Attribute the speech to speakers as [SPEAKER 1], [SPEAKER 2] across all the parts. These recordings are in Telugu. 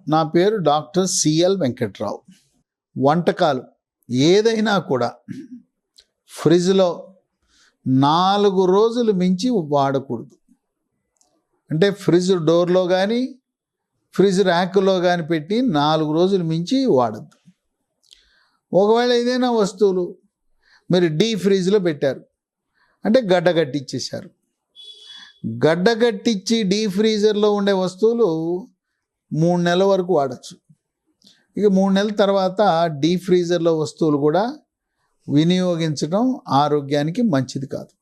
[SPEAKER 1] నా పేరు డాక్టర్ సిఎల్ వెంకట్రావు. వంటకాలు ఏదైనా కూడా ఫ్రిడ్జ్లో 4 రోజులు మించి వాడకూడదు. అంటే ఫ్రిడ్జ్ డోర్లో కానీ ఫ్రిడ్జ్ ర్యాక్లో కానీ పెట్టి 4 రోజులు మించి వాడద్దు. ఒకవేళ ఏదైనా వస్తువులు మీరు ఫ్రిడ్జ్లో పెట్టారు అంటే గడ్డగట్టిచ్చేశారు. గడ్డగట్టించి ఫ్రీజర్లో ఉండే వస్తువులు 3 నెలల వరకు వాడచ్చు. ఇక 3 నెలల తర్వాత ఫ్రీజర్లో వస్తువులు కూడా వినియోగించడం ఆరోగ్యానికి మంచిది కాదు.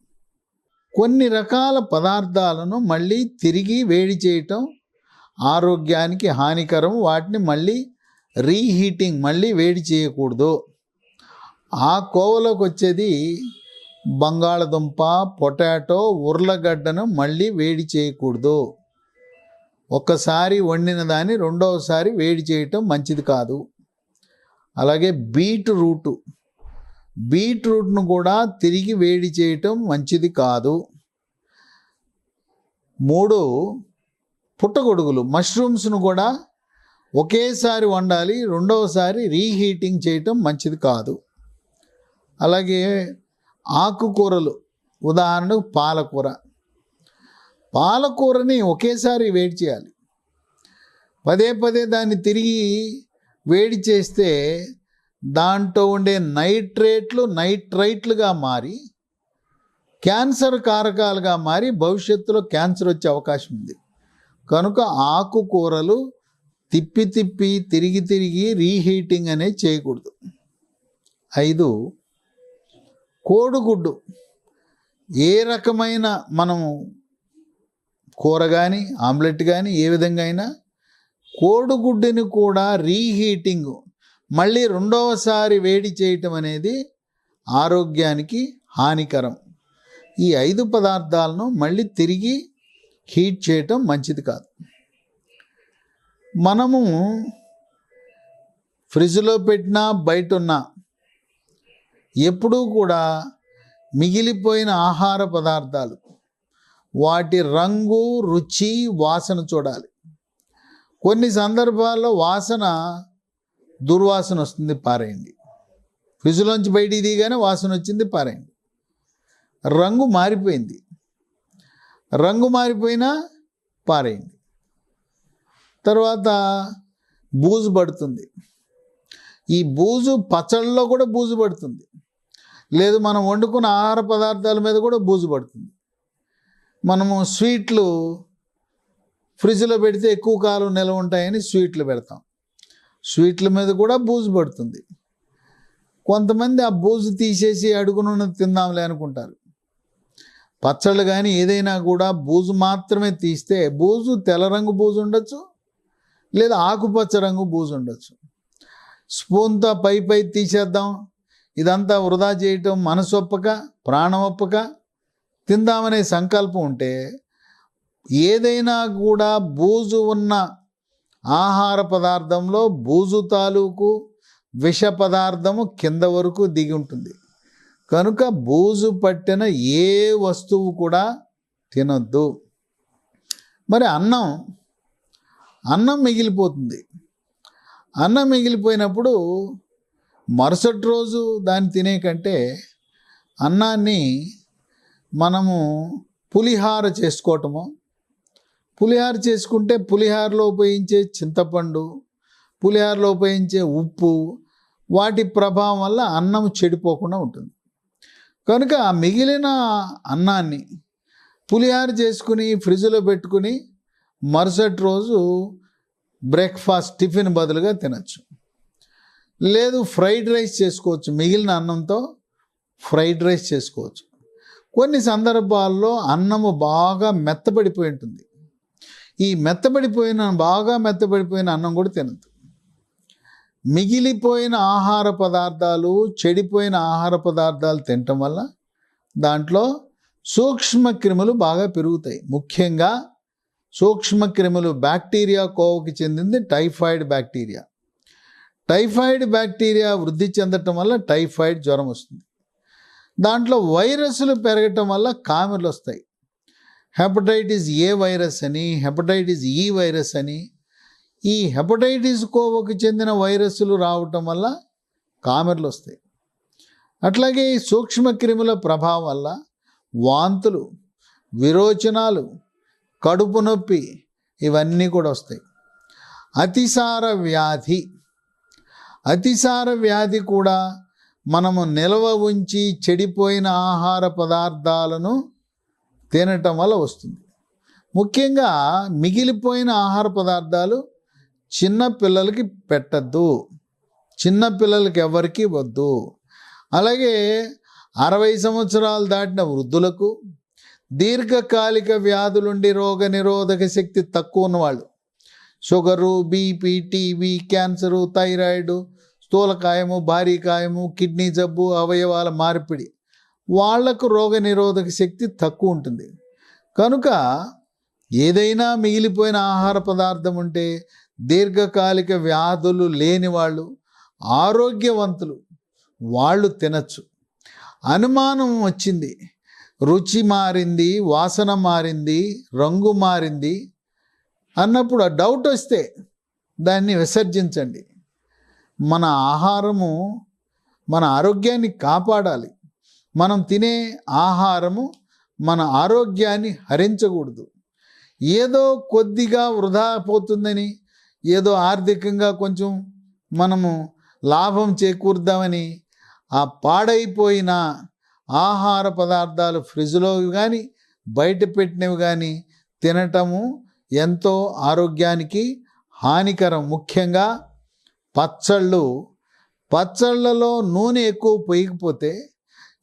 [SPEAKER 1] కొన్ని రకాల పదార్థాలను మళ్ళీ తిరిగి వేడి చేయటం ఆరోగ్యానికి హానికరం. వాటిని మళ్ళీ రీహీటింగ్, మళ్ళీ వేడి చేయకూడదు. ఆ కోవలోకి వచ్చేది బంగాళదుంప, పొటాటో, ఉర్లగడ్డను మళ్ళీ వేడి చేయకూడదు. ఒక్కసారి వండిన దాన్ని రెండవసారి వేడి చేయటం మంచిది కాదు. అలాగే బీట్రూట్ను కూడా తిరిగి వేడి చేయటం మంచిది కాదు. 3 పుట్టగొడుగులు, మష్రూమ్స్ను కూడా ఒకేసారి వండాలి, రెండవసారి రీహీటింగ్ చేయటం మంచిది కాదు. అలాగే ఆకుకూరలు, ఉదాహరణకు పాలకూరని ఒకేసారి వేడి చేయాలి. పదే పదే దాన్ని తిరిగి వేడి చేస్తే దాంట్లో ఉండే నైట్రైట్లుగా మారి క్యాన్సర్ కారకాలుగా మారి భవిష్యత్తులో క్యాన్సర్ వచ్చే అవకాశం ఉంది. కనుక ఆకుకూరలు తిరిగి రీహీటింగ్ అనేది చేయకూడదు. 5 కోడిగుడ్డు. ఏ రకమైన మనము కూర కానీ ఆమ్లెట్ కానీ ఏ విధంగా అయినా కోడిగుడ్డుని కూడా రీహీటింగ్, మళ్ళీ రెండవసారి వేడి చేయటం అనేది ఆరోగ్యానికి హానికరం. ఈ 5 పదార్థాలను మళ్ళీ తిరిగి హీట్ చేయటం మంచిది కాదు. మనము ఫ్రిడ్జ్లో పెట్టినా బయట ఉన్నా ఎప్పుడూ కూడా మిగిలిపోయిన ఆహార పదార్థాలు, వాటి రంగు, రుచి, వాసన చూడాలి. కొన్ని సందర్భాల్లో దుర్వాసన వస్తుంది, పారేయండి. ఫ్రిడ్జ్లోంచి బయటికి దిగానే వాసన వచ్చింది, పారేయండి. రంగు మారిపోయినా పారేయండి. తర్వాత బూజు పడుతుంది. ఈ బూజు పచ్చళ్ళలో కూడా బూజు పడుతుంది, లేదు మనం వండుకున్న ఆహార పదార్థాల మీద కూడా బూజు పడుతుంది. మనము స్వీట్లు ఫ్రిడ్జ్లో పెడితే ఎక్కువ కాలం నిల్వ ఉంటాయని స్వీట్లు పెడతాం, స్వీట్ల మీద కూడా బూజు పడుతుంది. కొంతమంది ఆ బూజు తీసేసి అడుగునున్నది తిందాంలే అనుకుంటారు. పచ్చళ్ళు కానీ ఏదైనా కూడా బూజు మాత్రమే తీస్తే, బూజు తెల్ల రంగు బూజు ఉండొచ్చు, లేదా ఆకుపచ్చ రంగు బూజు ఉండొచ్చు. స్పూన్తో పై తీసేద్దాం, ఇదంతా వృధా చేయటం మనసు ఒప్పక, ప్రాణం ఒప్పక తిందామనే సంకల్పం ఉంటే ఏదైనా కూడా బూజు ఉన్న ఆహార పదార్థంలో బూజు తాలూకు విష పదార్థము కింద వరకు దిగి ఉంటుంది. కనుక బూజు పట్టిన ఏ వస్తువు కూడా తినొద్దు. మరి అన్నం మిగిలిపోతుంది. అన్నం మిగిలిపోయినప్పుడు మరుసటి రోజు దాన్ని తినే కంటే అన్నాన్ని మనము పులిహార చేసుకుంటే పులిహారలో ఉపయోగించే చింతపండు, పులిహారలో ఉపయోగించే ఉప్పు, వాటి ప్రభావం వల్ల అన్నం చెడిపోకుండా ఉంటుంది. కనుక ఆ మిగిలిన అన్నాన్ని పులిహార చేసుకుని ఫ్రిడ్జ్లో పెట్టుకుని మరుసటి రోజు బ్రేక్ఫాస్ట్, టిఫిన్ బదులుగా తినచ్చు. లేదు ఫ్రైడ్ రైస్ చేసుకోవచ్చు, మిగిలిన అన్నంతో ఫ్రైడ్ రైస్ చేసుకోవచ్చు. కొన్ని సందర్భాల్లో అన్నము బాగా మెత్తబడిపోయి ఉంటుంది. ఈ బాగా మెత్తబడిపోయిన అన్నం కూడా తినద్దు. మిగిలిపోయిన ఆహార పదార్థాలు, చెడిపోయిన ఆహార పదార్థాలు తినటం వల్ల దాంట్లో సూక్ష్మక్రిములు బాగా పెరుగుతాయి. ముఖ్యంగా సూక్ష్మక్రిములు బ్యాక్టీరియా కోవకి చెందింది టైఫాయిడ్ బ్యాక్టీరియా. టైఫాయిడ్ బ్యాక్టీరియా వృద్ధి చెందటం వల్ల టైఫాయిడ్ జ్వరం వస్తుంది. దాంట్లో వైరస్లు పెరగటం వల్ల కామెర్లు వస్తాయి. హెపటైటిస్ ఏ వైరస్ అని, హెపటైటిస్ ఈ వైరస్ అని ఈ హెపటైటిస్ కోవకు చెందిన వైరస్లు రావటం వల్ల కామెర్లు వస్తాయి. అట్లాగే ఈ సూక్ష్మక్రిముల ప్రభావం వల్ల వాంతులు, విరోచనాలు, కడుపు నొప్పి ఇవన్నీ కూడా వస్తాయి. అతిసార వ్యాధి కూడా మనము నిల్వ ఉంచి చెడిపోయిన ఆహార పదార్థాలను తినటం వల్ల వస్తుంది. ముఖ్యంగా మిగిలిపోయిన ఆహార పదార్థాలు చిన్న పిల్లలకి పెట్టద్దు, చిన్న పిల్లలకి ఎవరికి వద్దు. అలాగే 60 సంవత్సరాలు దాటిన వృద్ధులకు, దీర్ఘకాలిక వ్యాధులుండి రోగ నిరోధక శక్తి తక్కువ ఉన్నవాళ్ళు, sugar, BP, TB, cancer, thyroid, స్థూలకాయము, భారీకాయము, కిడ్నీ జబ్బు, అవయవాల మార్పిడి, వాళ్లకు రోగ నిరోధక శక్తి తక్కువ ఉంటుంది. కనుక ఏదైనా మిగిలిపోయిన ఆహార పదార్థం ఉంటే దీర్ఘకాలిక వ్యాధులు లేని వాళ్ళు, ఆరోగ్యవంతులు వాళ్ళు తినచ్చు. అనుమానం వచ్చింది, రుచి మారింది, వాసన మారింది, రంగు మారింది అన్నప్పుడు ఆ డౌట్ వస్తే దాన్ని విసర్జించండి. మన ఆహారము మన ఆరోగ్యాన్ని కాపాడాలి. మనం తినే ఆహారము మన ఆరోగ్యాన్ని హరించకూడదు. ఏదో కొద్దిగా వృధా పోతుందని, ఏదో ఆర్థికంగా కొంచెం మనము లాభం చేకూర్దామని ఆ పాడైపోయిన ఆహార పదార్థాలు ఫ్రిడ్జ్లో కానీ బయట పెట్టినవి కానీ తినటము ఎంతో ఆరోగ్యానికి హానికరం. ముఖ్యంగా పచ్చళ్ళలో నూనె ఎక్కువ పోయకపోతే,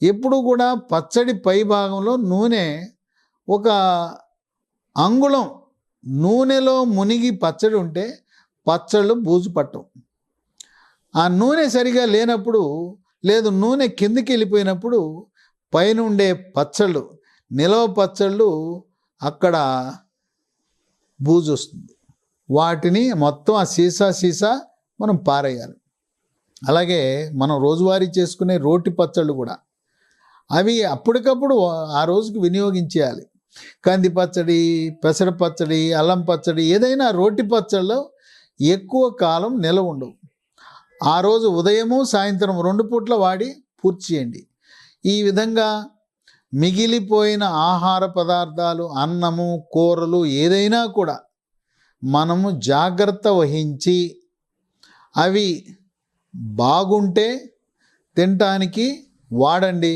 [SPEAKER 1] ఎప్పుడు కూడా పచ్చడి పై భాగంలో నూనె ఒక అంగుళం నూనెలో మునిగి పచ్చడి ఉంటే పచ్చళ్ళు బూజు పట్టవు. ఆ నూనె సరిగా లేనప్పుడు, లేదు నూనె కిందికి వెళ్ళిపోయినప్పుడు పైన ఉండే పచ్చళ్ళు, నిలవ పచ్చళ్ళు అక్కడ బూజు వస్తుంది. వాటిని మొత్తం ఆ సీసా మనం పారేయాలి. అలాగే మనం రోజువారీ చేసుకునే రోటి పచ్చళ్ళు కూడా అవి అప్పటికప్పుడు ఆ రోజుకి వినియోగించేయాలి. కంది పచ్చడి, పెసర పచ్చడి, అల్లం పచ్చడి, ఏదైనా రోటి పచ్చళ్ళు ఎక్కువ కాలం నిలవ ఉండవు. ఆ రోజు ఉదయము సాయంత్రం 2 పూట్ల వాడి పూర్తి చేయండి. ఈ విధంగా మిగిలిపోయిన ఆహార పదార్థాలు, అన్నము, కూరలు ఏదైనా కూడా మనము జాగ్రత్త వహించి అవి బాగుంటే తినటానికి వాడండి.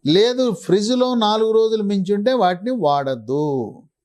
[SPEAKER 1] లేదు ఫ్రిడ్జ్లో 4 రోజులు మించి ఉంటే వాటిని వాడద్దు.